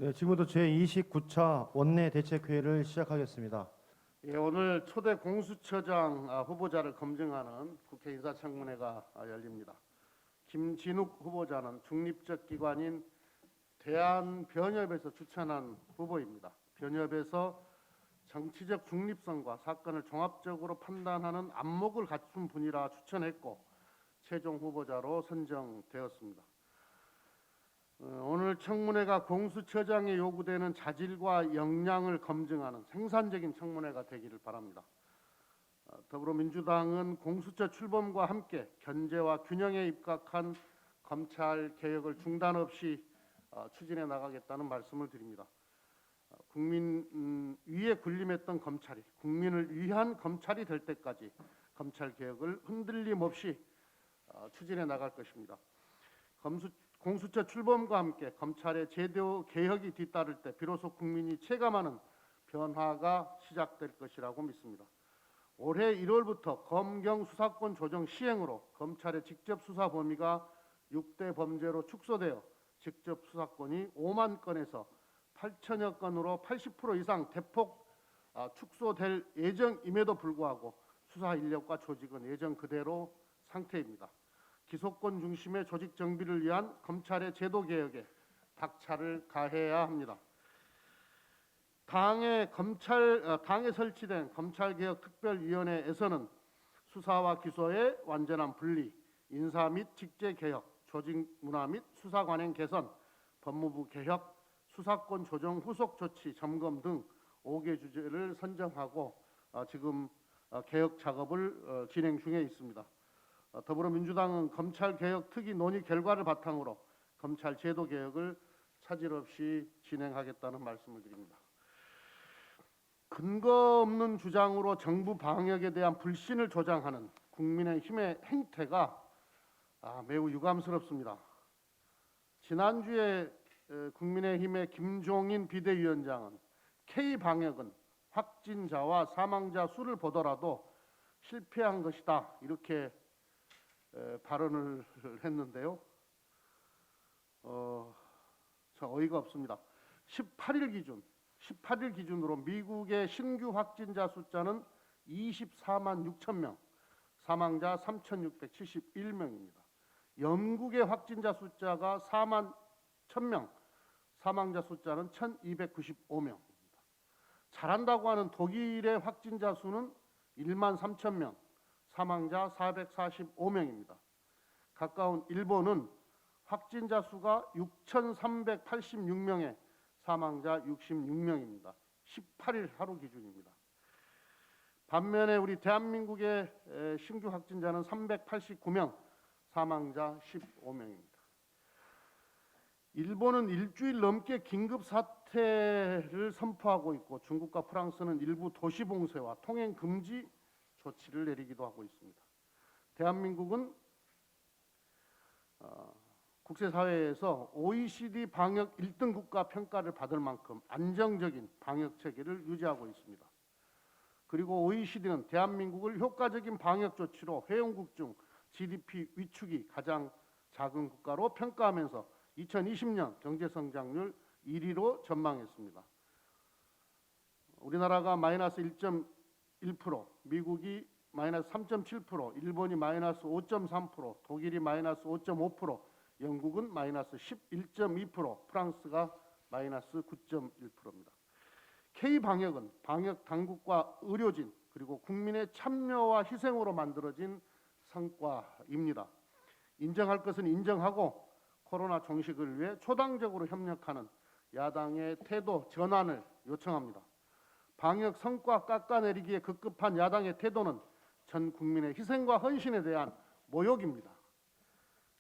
네, 지금부터 제29차 원내대책회의를 시작하겠습니다. 예, 오늘 초대 공수처장 후보자를 검증하는 국회 인사청문회가 열립니다. 김진욱 후보자는 중립적 기관인 대한변협에서 추천한 후보입니다. 변협에서 정치적 중립성과 사건을 종합적으로 판단하는 안목을 갖춘 분이라 추천했고 최종 후보자로 선정되었습니다. 오늘 청문회가 공수처장에 요구되는 자질과 역량을 검증하는 생산적인 청문회가 되기를 바랍니다. 더불어민주당은 공수처 출범과 함께 견제와 균형에 입각한 검찰 개혁을 중단 없이 추진해 나가겠다는 말씀을 드립니다. 국민 위에 군림했던 검찰이 국민을 위한 검찰이 될 때까지 검찰 개혁을 흔들림 없이 추진해 나갈 것입니다. 공수처 출범과 함께 검찰의 제도 개혁이 뒤따를 때 비로소 국민이 체감하는 변화가 시작될 것이라고 믿습니다. 올해 1월부터 검경 수사권 조정 시행으로 검찰의 직접 수사 범위가 6대 범죄로 축소되어 직접 수사권이 5만 건에서 8천여 건으로 80% 이상 대폭 축소될 예정임에도 불구하고 수사 인력과 조직은 예정 그대로 상태입니다. 기소권 중심의 조직 정비를 위한 검찰의 제도 개혁에 박차를 가해야 합니다. 당에 설치된 검찰개혁특별위원회에서는 수사와 기소의 완전한 분리, 인사 및 직제 개혁, 조직 문화 및 수사 관행 개선, 법무부 개혁, 수사권 조정 후속 조치 점검 등 5개 주제를 선정하고 지금 개혁 작업을 진행 중에 있습니다. 더불어민주당은 검찰개혁 특위 논의 결과를 바탕으로 검찰 제도 개혁을 차질 없이 진행하겠다는 말씀을 드립니다. 근거 없는 주장으로 정부 방역에 대한 불신을 조장하는 국민의힘의 행태가 매우 유감스럽습니다. 지난주에 국민의힘의 김종인 비대위원장은 K방역은 확진자와 사망자 수를 보더라도 실패한 것이다 이렇게 발언을 했는데요. 어이가 없습니다. 18일 기준으로 미국의 신규 확진자 숫자는 24만 6천 명, 사망자 3,671명입니다. 영국의 확진자 숫자가 4만 1,000명, 사망자 숫자는 1,295명입니다. 잘한다고 하는 독일의 확진자 수는 1만 3천 명, 사망자 445명입니다. 가까운 일본은 확진자 수가 6,386명에 사망자 66명입니다. 18일 하루 기준입니다. 반면에 우리 대한민국의 신규 확진자는 389명, 사망자 15명입니다. 일본은 일주일 넘게 긴급 사태를 선포하고 있고 중국과 프랑스는 일부 도시 봉쇄와 통행 금지 조치를 내리기도 하고 있습니다. 대한민국은 국제사회에서 OECD 방역 1등 국가 평가를 받을 만큼 안정적인 방역 체계를 유지하고 있습니다. 그리고 OECD는 대한민국을 효과적인 방역 조치로 회원국 중 GDP 위축이 가장 작은 국가로 평가하면서 2020년 경제성장률 1위로 전망했습니다. 우리나라가 마이너스 1.1%, 미국이 마이너스 3.7%, 일본이 마이너스 5.3%, 독일이 마이너스 5.5%, 영국은 마이너스 11.2%, 프랑스가 마이너스 9.1%입니다. K방역은 방역 당국과 의료진 그리고 국민의 참여와 희생으로 만들어진 성과입니다. 인정할 것은 인정하고 코로나 종식을 위해 초당적으로 협력하는 야당의 태도 전환을 요청합니다. 방역 성과 깎아내리기에 급급한 야당의 태도는 전 국민의 희생과 헌신에 대한 모욕입니다.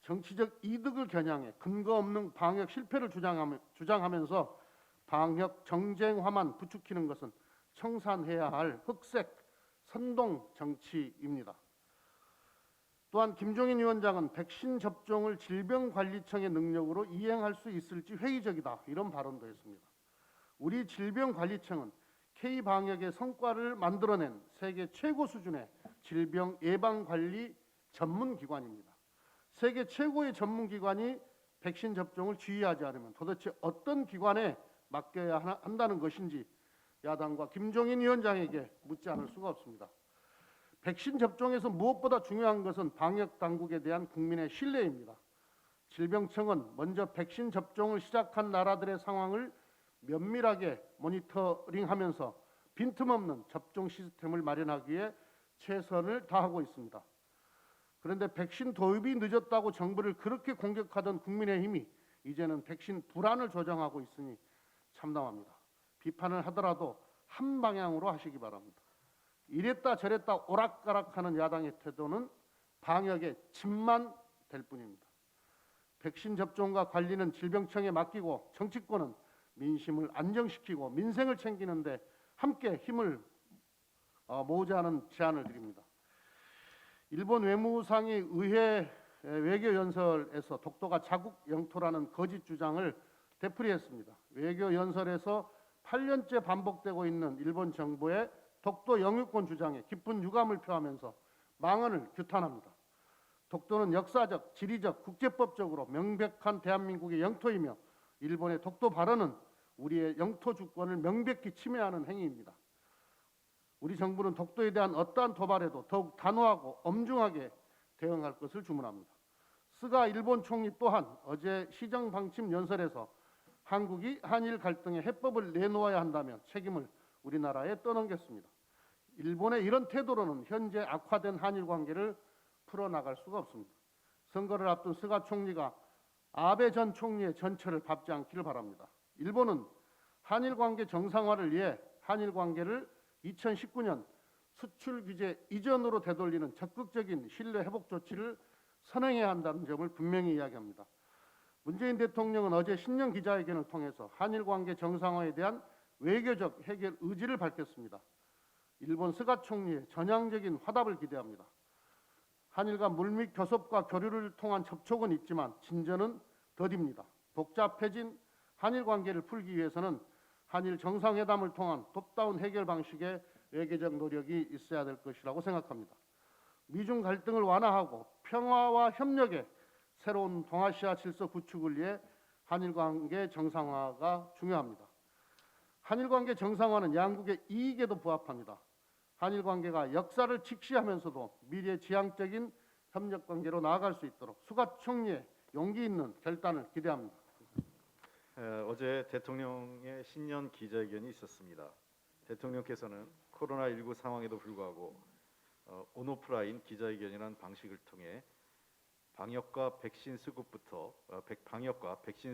정치적 이득을 겨냥해 근거 없는 방역 실패를 주장하면서 방역 정쟁화만 부추기는 것은 청산해야 할 흑색 선동 정치입니다. 또한 김종인 위원장은 백신 접종을 질병관리청의 능력으로 이행할 수 있을지 회의적이다 이런 발언도 했습니다. 우리 질병관리청은 K방역의 성과를 만들어낸 세계 최고 수준의 질병 예방관리 전문기관입니다. 세계 최고의 전문기관이 백신 접종을 지휘하지 않으면 도대체 어떤 기관에 맡겨야 한다는 것인지 야당과 김종인 위원장에게 묻지 않을 수가 없습니다. 백신 접종에서 무엇보다 중요한 것은 방역 당국에 대한 국민의 신뢰입니다. 질병청은 먼저 백신 접종을 시작한 나라들의 상황을 면밀하게 모니터링하면서 빈틈없는 접종 시스템을 마련하기 위해 최선을 다하고 있습니다. 그런데 백신 도입이 늦었다고 정부를 그렇게 공격하던 국민의힘이 이제는 백신 불안을 조장하고 있으니 참담합니다. 비판을 하더라도 한 방향으로 하시기 바랍니다. 이랬다 저랬다 오락가락하는 야당의 태도는 방역의 짐만 될 뿐입니다. 백신 접종과 관리는 질병청에 맡기고 정치권은 민심을 안정시키고 민생을 챙기는데 함께 힘을 모으자는 제안을 드립니다. 일본 외무상이 의회 외교연설에서 독도가 자국 영토라는 거짓 주장을 되풀이했습니다. 외교연설에서 8년째 반복되고 있는 일본 정부의 독도 영유권 주장에 깊은 유감을 표하면서 망언을 규탄합니다. 독도는 역사적, 지리적, 국제법적으로 명백한 대한민국의 영토이며 일본의 독도 발언은 우리의 영토 주권을 명백히 침해하는 행위입니다. 우리 정부는 독도에 대한 어떠한 도발에도 더욱 단호하고 엄중하게 대응할 것을 주문합니다. 스가 일본 총리 또한 어제 시정 방침 연설에서 한국이 한일 갈등의 해법을 내놓아야 한다며 책임을 우리나라에 떠넘겼습니다. 일본의 이런 태도로는 현재 악화된 한일 관계를 풀어나갈 수가 없습니다. 선거를 앞둔 스가 총리가 아베 전 총리의 전철을 밟지 않기를 바랍니다. 일본은 한일 관계 정상화를 위해 한일 관계를 2019년 수출 규제 이전으로 되돌리는 적극적인 신뢰 회복 조치를 선행해야 한다는 점을 분명히 이야기합니다. 문재인 대통령은 어제 신년 기자회견을 통해서 한일 관계 정상화에 대한 외교적 해결 의지를 밝혔습니다. 일본 스가 총리의 전향적인 화답을 기대합니다. 한일 간 물밑 교섭과 교류를 통한 접촉은 있지만 진전은 더딥니다. 복잡해진 한일 관계를 풀기 위해서는 한일 정상회담을 통한 톱다운 해결 방식의 외교적 노력이 있어야 될 것이라고 생각합니다. 미중 갈등을 완화하고 평화와 협력의 새로운 동아시아 질서 구축을 위해 한일 관계 정상화가 중요합니다. 한일 관계 정상화는 양국의 이익에도 부합합니다. 한일 관계가 역사를 직시하면서도 미래 지향적인 협력 관계로 나아갈 수 있도록 수가 총리의 용기 있는 결단을 기대합니다. 어제 대통령의 신년 기자회견이 있었습니다. 대통령께서는 코로나19 상황에도 불구하고 온오프라인 기자회견이라는 방식을 통해 방역과 백신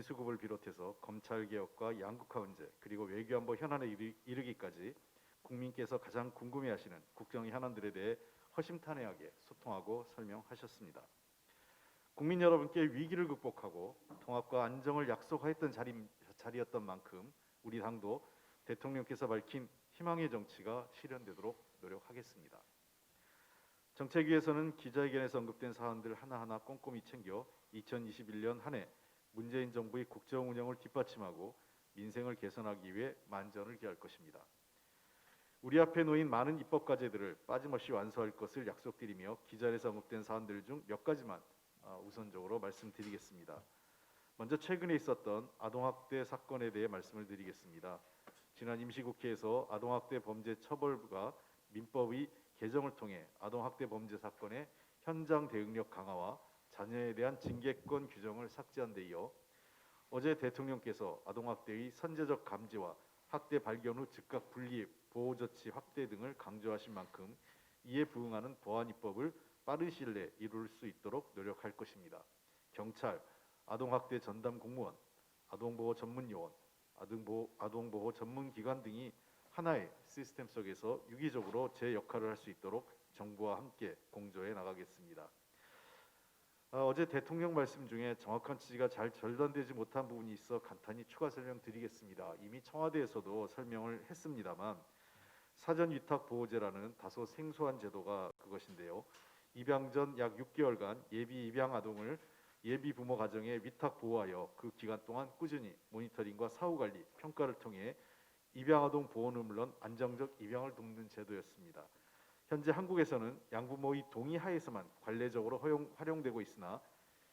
수급을 비롯해서 검찰 개혁과 양극화 문제 그리고 외교안보 현안에 이르기까지 국민께서 가장 궁금해하시는 국정 현안들에 대해 허심탄회하게 소통하고 설명하셨습니다. 국민 여러분께 위기를 극복하고 통합과 안정을 약속하였던 자리였던 만큼 우리 당도 대통령께서 밝힌 희망의 정치가 실현되도록 노력하겠습니다. 정책위에서는 기자회견에서 언급된 사안들 하나하나 꼼꼼히 챙겨 2021년 한 해 문재인 정부의 국정 운영을 뒷받침하고 민생을 개선하기 위해 만전을 기할 것입니다. 우리 앞에 놓인 많은 입법 과제들을 빠짐없이 완수할 것을 약속드리며 기자회견에서 언급된 사안들 중 몇 가지만 우선적으로 말씀드리겠습니다. 먼저 최근에 있었던 아동학대 사건에 대해 말씀을 드리겠습니다. 지난 임시국회에서 아동학대 범죄 처벌부가 민법의 개정을 통해 아동학대 범죄 사건의 현장 대응력 강화와 자녀에 대한 징계권 규정을 삭제한 데 이어 어제 대통령께서 아동학대의 선제적 감지와 학대 발견 후 즉각 분리, 보호조치 확대 등을 강조하신 만큼 이에 부응하는 보안 입법을 빠른 시일 내에 이룰 수 있도록 노력할 것입니다. 경찰, 아동학대 전담 공무원, 아동보호 전문요원, 아동보호 전문기관 등이 하나의 시스템 속에서 유기적으로 제 역할을 할 수 있도록 정부와 함께 공조해 나가겠습니다. 어제 대통령 말씀 중에 정확한 취지가 잘 절단되지 못한 부분이 있어 간단히 추가 설명드리겠습니다. 이미 청와대에서도 설명을 했습니다만 사전 위탁 보호제라는 다소 생소한 제도가 그것인데요. 입양 전 약 6개월간 예비 입양 아동을 예비 부모 가정에 위탁 보호하여 그 기간 동안 꾸준히 모니터링과 사후 관리, 평가를 통해 입양 아동 보호는 물론 안정적 입양을 돕는 제도였습니다. 현재 한국에서는 양부모의 동의 하에서만 관례적으로 활용되고 있으나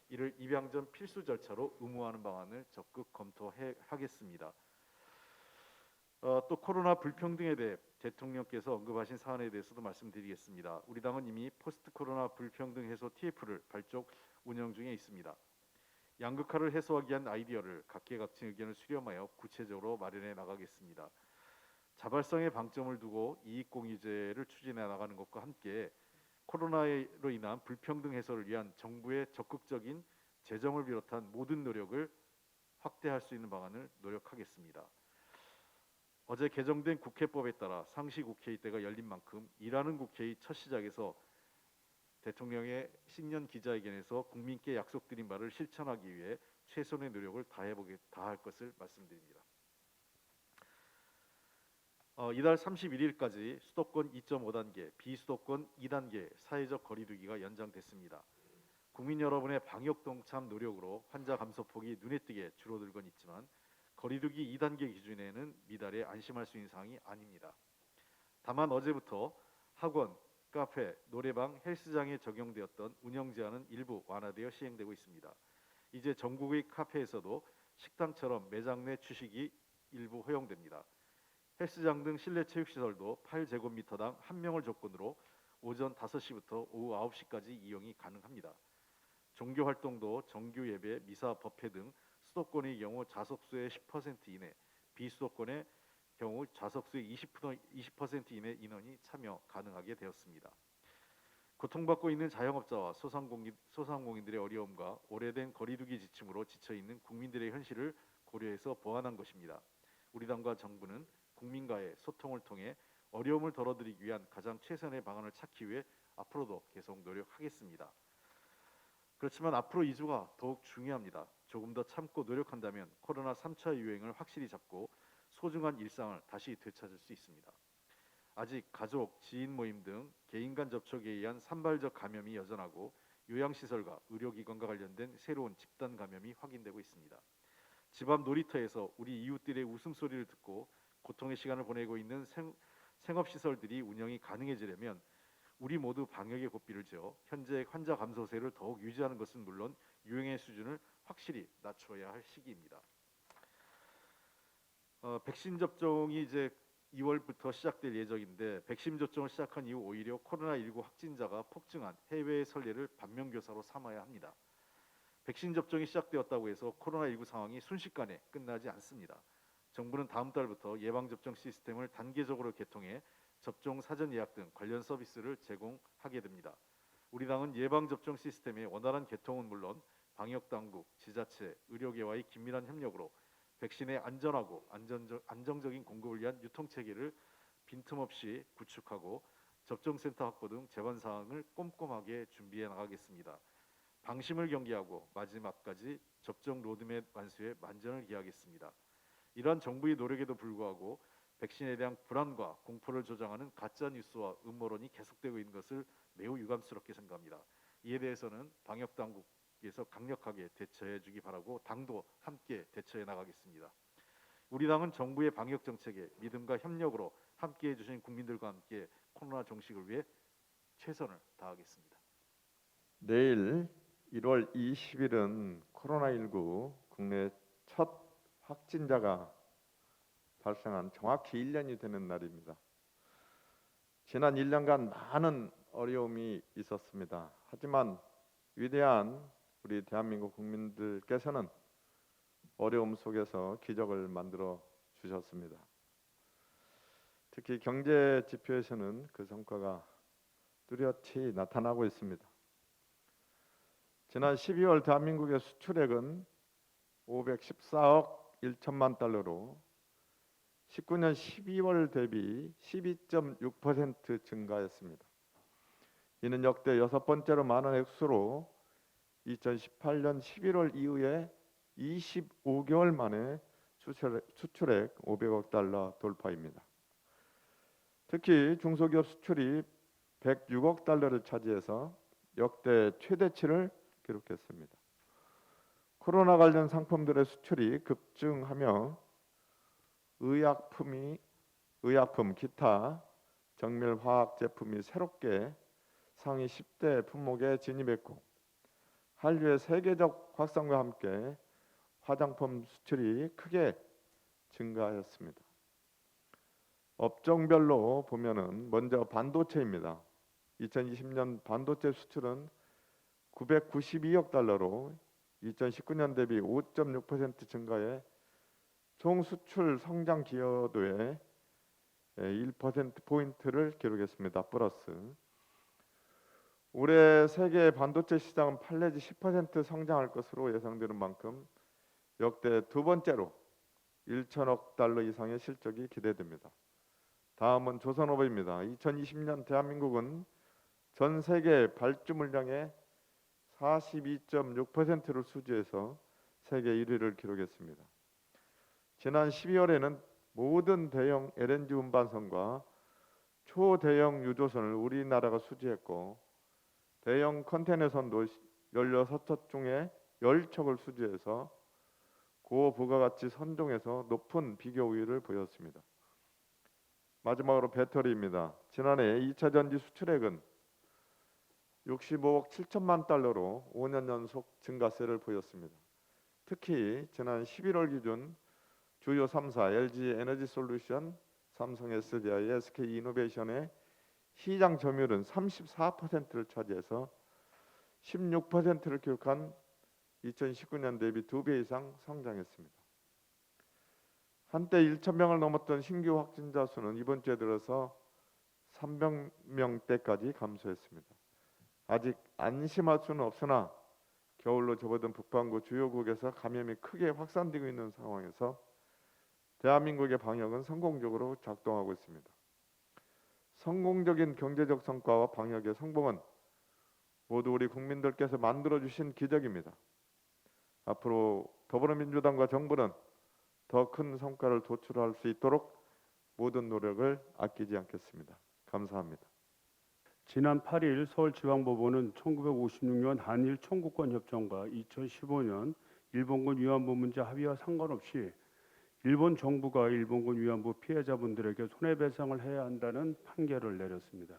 이를 입양 전 필수 절차로 의무화하는 방안을 적극 검토하겠습니다. 또 코로나 불평등에 대해 대통령께서 언급하신 사안에 대해서도 말씀드리겠습니다. 우리 당은 이미 포스트 코로나 불평등 해소 TF를 발족 운영 중에 있습니다. 양극화를 해소하기 위한 아이디어를 각계각층 의견을 수렴하여 구체적으로 마련해 나가겠습니다. 자발성에 방점을 두고 이익공유제를 추진해 나가는 것과 함께 코로나로 인한 불평등 해소를 위한 정부의 적극적인 재정을 비롯한 모든 노력을 확대할 수 있는 방안을 노력하겠습니다. 어제 개정된 국회법에 따라 상시 국회의대가 열린 만큼 일하는 국회의 첫 시작에서 대통령의 신년 기자회견에서 국민께 약속드린 바를 실천하기 위해 최선의 노력을 다할 것을 말씀드립니다. 이달 31일까지 수도권 2.5단계, 비수도권 2단계 사회적 거리두기가 연장됐습니다. 국민 여러분의 방역 동참 노력으로 환자 감소폭이 눈에 띄게 줄어들곤 있지만 거리두기 2단계 기준에는 미달에 안심할 수 있는 사항이 아닙니다. 다만 어제부터 학원, 카페, 노래방, 헬스장에 적용되었던 운영 제한은 일부 완화되어 시행되고 있습니다. 이제 전국의 카페에서도 식당처럼 매장 내 취식이 일부 허용됩니다. 헬스장 등 실내 체육시설도 8제곱미터당 1명을 조건으로 오전 5시부터 오후 9시까지 이용이 가능합니다. 종교 활동도 정규 예배, 미사, 법회 등 수도권의 경우 좌석수의 10% 이내, 비수도권의 경우 좌석수의 20% 이내 인원이 참여 가능하게 되었습니다. 고통받고 있는 자영업자와 소상공인들의 어려움과 오래된 거리두기 지침으로 지쳐있는 국민들의 현실을 고려해서 보완한 것입니다. 우리 당과 정부는 국민과의 소통을 통해 어려움을 덜어드리기 위한 가장 최선의 방안을 찾기 위해 앞으로도 계속 노력하겠습니다. 그렇지만 앞으로 2주가 더욱 중요합니다. 조금 더 참고 노력한다면 코로나 3차 유행을 확실히 잡고 소중한 일상을 다시 되찾을 수 있습니다. 아직 가족, 지인 모임 등 개인 간 접촉에 의한 산발적 감염이 여전하고 요양시설과 의료기관과 관련된 새로운 집단 감염이 확인되고 있습니다. 집 앞 놀이터에서 우리 이웃들의 웃음소리를 듣고 고통의 시간을 보내고 있는 생업시설들이 운영이 가능해지려면 우리 모두 방역의 고삐를 지어 현재 환자 감소세를 더욱 유지하는 것은 물론 유행의 수준을 확실히 낮춰야 할 시기입니다. 백신 접종이 이제 2월부터 시작될 예정인데 백신 접종을 시작한 이후 오히려 코로나19 확진자가 폭증한 해외의 선례를 반면교사로 삼아야 합니다. 백신 접종이 시작되었다고 해서 코로나19 상황이 순식간에 끝나지 않습니다. 정부는 다음 달부터 예방접종 시스템을 단계적으로 개통해 접종 사전 예약 등 관련 서비스를 제공하게 됩니다. 우리 당은 예방접종 시스템의 원활한 개통은 물론 방역당국, 지자체, 의료계와의 긴밀한 협력으로 백신의 안전하고 안정적인 공급을 위한 유통체계를 빈틈없이 구축하고 접종센터 확보 등 제반 사항을 꼼꼼하게 준비해 나가겠습니다. 방심을 경계하고 마지막까지 접종 로드맵 완수에 만전을 기하겠습니다. 이러한 정부의 노력에도 불구하고 백신에 대한 불안과 공포를 조장하는 가짜 뉴스와 음모론이 계속되고 있는 것을 매우 유감스럽게 생각합니다. 이에 대해서는 방역 당국에서 강력하게 대처해 주기 바라고 당도 함께 대처해 나가겠습니다. 우리 당은 정부의 방역 정책에 믿음과 협력으로 함께해 주신 국민들과 함께 코로나 종식을 위해 최선을 다하겠습니다. 내일 1월 20일은 코로나19 국내 첫 확진자가 발생한 정확히 1년이 되는 날입니다. 지난 1년간 많은 어려움이 있었습니다. 하지만 위대한 우리 대한민국 국민들께서는 어려움 속에서 기적을 만들어 주셨습니다. 특히 경제 지표에서는 그 성과가 뚜렷이 나타나고 있습니다. 지난 12월 대한민국의 수출액은 514억 1천만 달러로 19년 12월 대비 12.6% 증가했습니다. 이는 역대 6번째로 많은 액수로 2018년 11월 이후에 25개월 만에 수출액 500억 달러 돌파입니다. 특히 중소기업 수출이 106억 달러를 차지해서 역대 최대치를 기록했습니다. 코로나 관련 상품들의 수출이 급증하며 의약품, 기타 정밀화학 제품이 새롭게 상위 10대 품목에 진입했고 한류의 세계적 확산과 함께 화장품 수출이 크게 증가하였습니다. 업종별로 보면은 먼저 반도체입니다. 2020년 반도체 수출은 992억 달러로 2019년 대비 5.6% 증가해 총 수출 성장 기여도의 1%포인트를 기록했습니다. 플러스. 올해 세계 반도체 시장은 8 내지 10% 성장할 것으로 예상되는 만큼 역대 두 번째로 1천억 달러 이상의 실적이 기대됩니다. 다음은 조선업입니다. 2020년 대한민국은 전 세계 발주 물량의 42.6%를 수주해서 세계 1위를 기록했습니다. 지난 12월에는 모든 대형 LNG 운반선과 초대형 유조선을 우리나라가 수주했고 대형 컨테이너선도 16척 중에 10척을 수주해서 고부가가치 선종에서 높은 비교 우위를 보였습니다. 마지막으로 배터리입니다. 지난해 2차 전지 수출액은 65억 7천만 달러로 5년 연속 증가세를 보였습니다. 특히 지난 11월 기준 주요 3사 LG 에너지 솔루션, 삼성 SDI, SK 이노베이션의 시장 점유율은 34%를 차지해서 16%를 기록한 2019년 대비 2배 이상 성장했습니다. 한때 1,000명을 넘었던 신규 확진자 수는 이번 주에 들어서 300명대까지 감소했습니다. 아직 안심할 수는 없으나 겨울로 접어든 북반구 주요국에서 감염이 크게 확산되고 있는 상황에서 대한민국의 방역은 성공적으로 작동하고 있습니다. 성공적인 경제적 성과와 방역의 성공은 모두 우리 국민들께서 만들어주신 기적입니다. 앞으로 더불어민주당과 정부는 더 큰 성과를 도출할 수 있도록 모든 노력을 아끼지 않겠습니다. 감사합니다. 지난 8일 서울지방법원은 1956년 한일 청구권협정과 2015년 일본군 위안부 문제 합의와 상관없이 일본 정부가 일본군 위안부 피해자분들에게 손해배상을 해야 한다는 판결을 내렸습니다.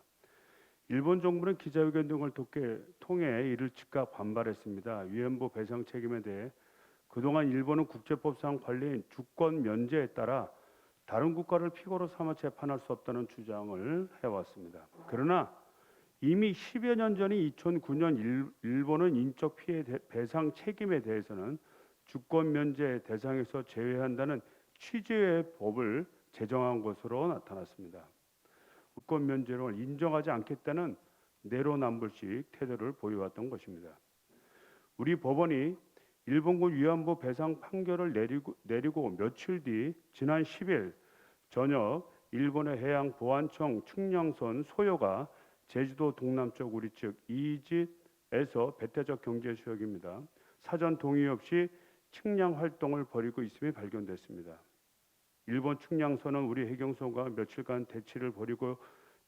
일본 정부는 기자회견 등을 통해 이를 즉각 반발했습니다. 위안부 배상 책임에 대해 그동안 일본은 국제법상 관리인 주권 면제에 따라 다른 국가를 피고로 삼아 재판할 수 없다는 주장을 해왔습니다. 그러나 이미 10여 년 전인 2009년 일본은 인적 피해 배상 책임에 대해서는 주권 면제 대상에서 제외한다는 취지의 법을 제정한 것으로 나타났습니다. 주권 면제를 인정하지 않겠다는 내로남불식 태도를 보여왔던 것입니다. 우리 법원이 일본군 위안부 배상 판결을 내리고 며칠 뒤 지난 10일 저녁 일본의 해양보안청 측량선 소요가 제주도 동남쪽 우리 측 이짓에서 배태적 경제수역입니다. 사전 동의 없이 측량 활동을 벌이고 있음이 발견됐습니다. 일본 측량선은 우리 해경선과 며칠간 대치를 벌이고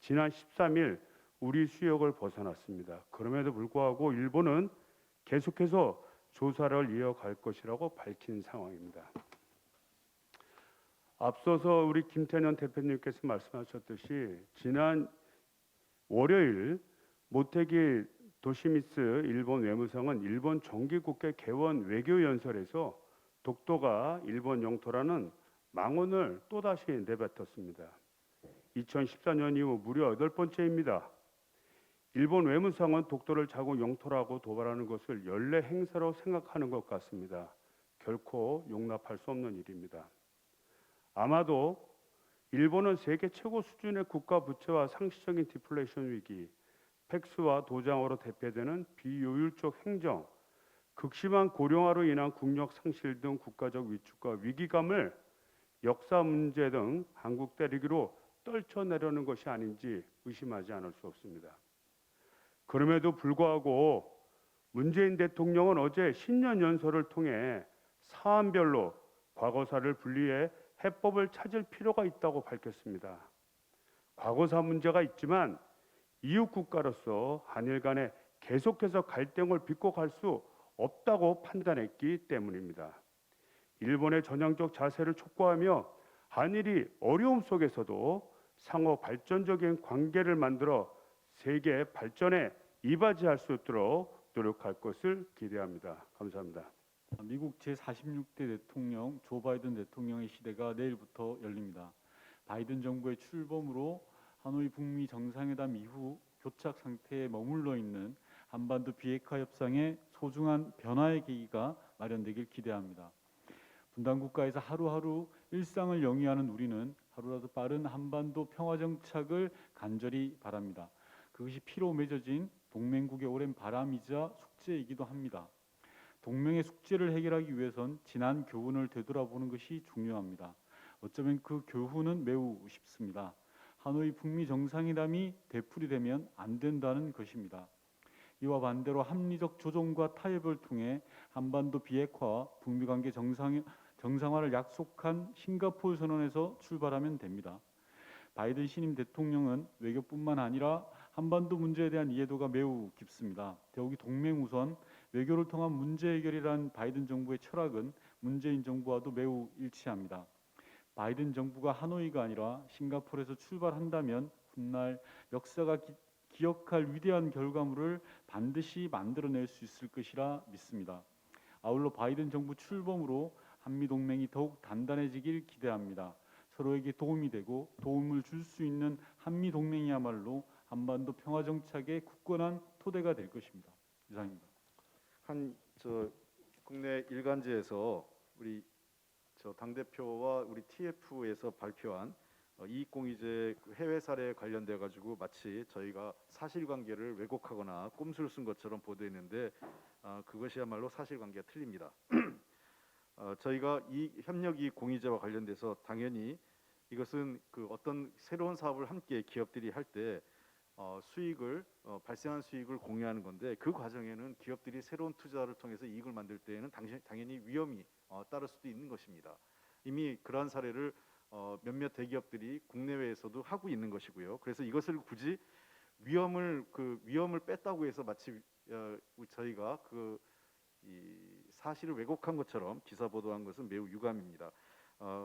지난 13일 우리 수역을 벗어났습니다. 그럼에도 불구하고 일본은 계속해서 조사를 이어갈 것이라고 밝힌 상황입니다. 앞서서 우리 김태년 대표님께서 말씀하셨듯이 지난 월요일 모테기 도시미츠 일본 외무성은 일본 정기국회 개원 외교연설에서 독도가 일본 영토라는 망언을 또다시 내뱉었습니다. 2014년 이후 무려 8번째입니다. 일본 외무성은 독도를 자국 영토라고 도발하는 것을 연례 행사로 생각하는 것 같습니다. 결코 용납할 수 없는 일입니다. 아마도 일본은 세계 최고 수준의 국가 부채와 상시적인 디플레이션 위기, 팩스와 도장으로 대표되는 비효율적 행정, 극심한 고령화로 인한 국력 상실 등 국가적 위축과 위기감을 역사 문제 등 한국 때리기로 떨쳐내려는 것이 아닌지 의심하지 않을 수 없습니다. 그럼에도 불구하고 문재인 대통령은 어제 신년연설을 통해 사안별로 과거사를 분리해 해법을 찾을 필요가 있다고 밝혔습니다. 과거사 문제가 있지만 이웃 국가로서 한일 간에 계속해서 갈등을 빚고 갈 수 없다고 판단했기 때문입니다. 일본의 전향적 자세를 촉구하며 한일이 어려움 속에서도 상호 발전적인 관계를 만들어 세계 발전에 이바지할 수 있도록 노력할 것을 기대합니다. 감사합니다. 미국 제46대 대통령 조 바이든 대통령의 시대가 내일부터 열립니다. 바이든 정부의 출범으로 하노이 북미 정상회담 이후 교착 상태에 머물러 있는 한반도 비핵화 협상의 소중한 변화의 계기가 마련되길 기대합니다. 분단 국가에서 하루하루 일상을 영위하는 우리는 하루라도 빠른 한반도 평화 정착을 간절히 바랍니다. 그것이 피로 맺어진 동맹국의 오랜 바람이자 숙제이기도 합니다. 동맹의 숙제를 해결하기 위해선 지난 교훈을 되돌아보는 것이 중요합니다. 어쩌면 그 교훈은 매우 쉽습니다. 하노이 북미 정상회담이 되풀이되면 안 된다는 것입니다. 이와 반대로 합리적 조정과 타협을 통해 한반도 비핵화와 북미 관계 정상화를 약속한 싱가포르 선언에서 출발하면 됩니다. 바이든 신임 대통령은 외교뿐만 아니라 한반도 문제에 대한 이해도가 매우 깊습니다. 더욱이 동맹 우선 외교를 통한 문제 해결이란 바이든 정부의 철학은 문재인 정부와도 매우 일치합니다. 바이든 정부가 하노이가 아니라 싱가포르에서 출발한다면 훗날 역사가 기억할 위대한 결과물을 반드시 만들어낼 수 있을 것이라 믿습니다. 아울러 바이든 정부 출범으로 한미 동맹이 더욱 단단해지길 기대합니다. 서로에게 도움이 되고 도움을 줄 수 있는 한미 동맹이야말로 한반도 평화 정착의 굳건한 토대가 될 것입니다. 이상입니다. 국내 일간지에서 우리 당 대표와 우리 TF에서 발표한 이익공유제 해외 사례에 관련돼 가지고 마치 저희가 사실관계를 왜곡하거나 꼼수를 쓴 것처럼 보도했는데 그것이야말로 사실관계가 틀립니다. 저희가 이 협력 이익 공유제와 관련돼서 당연히 이것은 그 어떤 새로운 사업을 함께 기업들이 할 때 발생한 수익을 공유하는 건데 그 과정에는 기업들이 새로운 투자를 통해서 이익을 만들 때에는 당연히 위험이 따를 수도 있는 것입니다. 이미 그러한 사례를 몇몇 대기업들이 국내외에서도 하고 있는 것이고요. 그래서 이것을 굳이 위험을 뺐다고 해서 마치 저희가 이 사실을 왜곡한 것처럼 기사 보도한 것은 매우 유감입니다.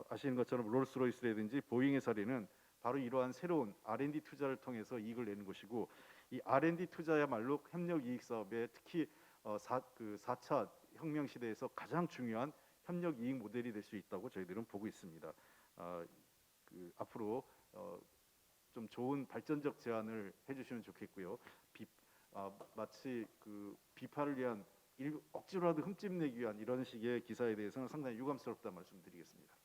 아시는 것처럼 롤스로이스라든지 보잉의 사례는 바로 이러한 새로운 R&D 투자를 통해서 이익을 내는 것이고 이 R&D 투자야말로 협력 이익 사업에 특히 4차 혁명 시대에서 가장 중요한 협력 이익 모델이 될 수 있다고 저희들은 보고 있습니다. 앞으로 좀 좋은 발전적 제안을 해주시면 좋겠고요. 마치 비판을 위한 억지로라도 흠집내기 위한 이런 식의 기사에 대해서는 상당히 유감스럽다 말씀드리겠습니다.